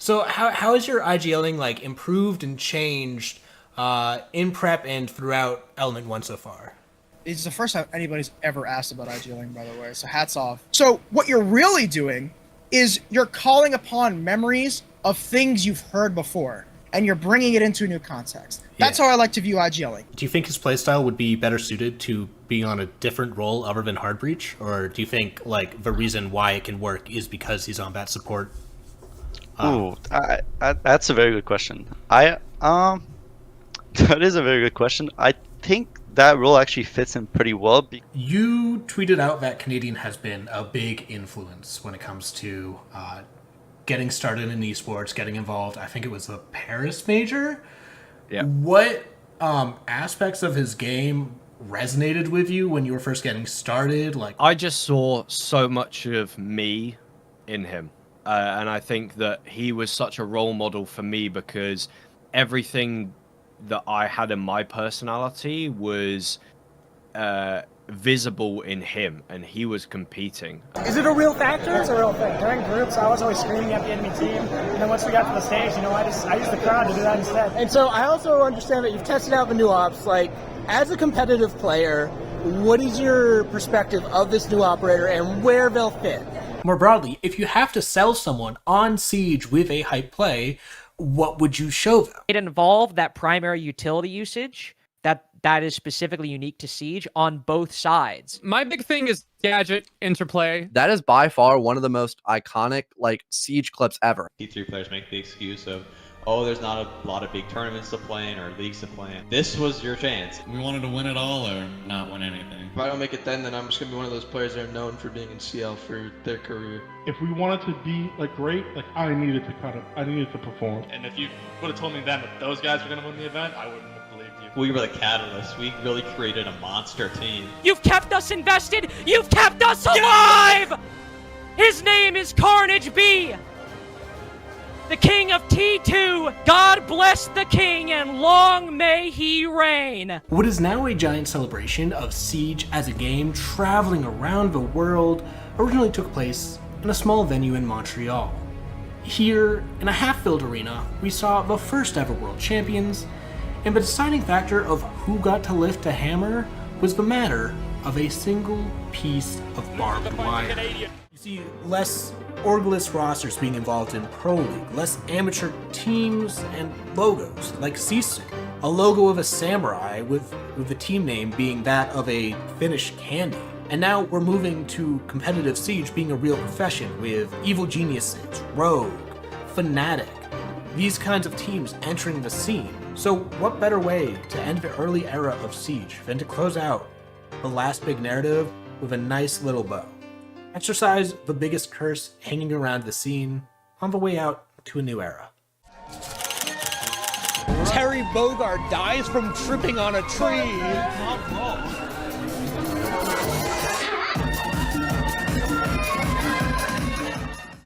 So how has your IGLing like improved and changed in prep and throughout Element 1 so far? It's the first time anybody's ever asked about IGLing, by the way, so hats off. So what you're really doing is you're calling upon memories of things you've heard before, and you're bringing it into a new context. That's how I like to view IGLing. Do you think his playstyle would be better suited to being on a different role other than hard breach, or do you think like the reason why it can work is because he's on that support? That's a very good question. That is a very good question. I think that role actually fits him pretty well. You tweeted out that Canadian has been a big influence when it comes to getting started in esports, getting involved. I think it was the Paris major. Yeah. What aspects of his game resonated with you when you were first getting started? Like, I just saw so much of me in him. And I think that he was such a role model for me because everything that I had in my personality was visible in him, and he was competing. Is it a real factor? It's a real thing. During groups, I was always screaming at the enemy team, and then once we got to the stage, I used the crowd to do that instead. And so I also understand that you've tested out the new ops. Like, as a competitive player, what is your perspective of this new operator and where they'll fit? more broadly, if you have to sell someone on Siege with a hype play, what would you show them? It involved that primary utility usage that is specifically unique to Siege on both sides. My big thing is gadget interplay. That is by far one of the most iconic Siege clips ever. T3 players make the excuse of, oh, there's not a lot of big tournaments to play in or leagues to play in. This was your chance. We wanted to win it all or not win anything. If I don't make it then I'm just going to be one of those players that are known for being in CL for their career. If we wanted to be great, I needed to cut it. I needed to perform. And if you would have told me then that those guys were going to win the event, I wouldn't have believed you. We were the catalyst. We really created a monster team. You've kept us invested! You've kept us alive! His name is Carnage B! The king of T2, God bless the king and long may he reign. What is now a giant celebration of Siege as a game traveling around the world originally took place in a small venue in Montreal. Here, in a half-filled arena, we saw the first ever world champions, and the deciding factor of who got to lift a hammer was the matter of a single piece of barbed wire. You see less orgless rosters being involved in Pro League, less amateur teams and logos like Sisu, a logo of a samurai with the team name being that of a Finnish candy. And now we're moving to competitive Siege being a real profession with Evil Geniuses, Rogue, Fnatic, these kinds of teams entering the scene. So what better way to end the early era of Siege than to close out the last big narrative with a nice little bow? Exercise the biggest curse hanging around the scene on the way out to a new era. Terry Bogard dies from tripping on a tree.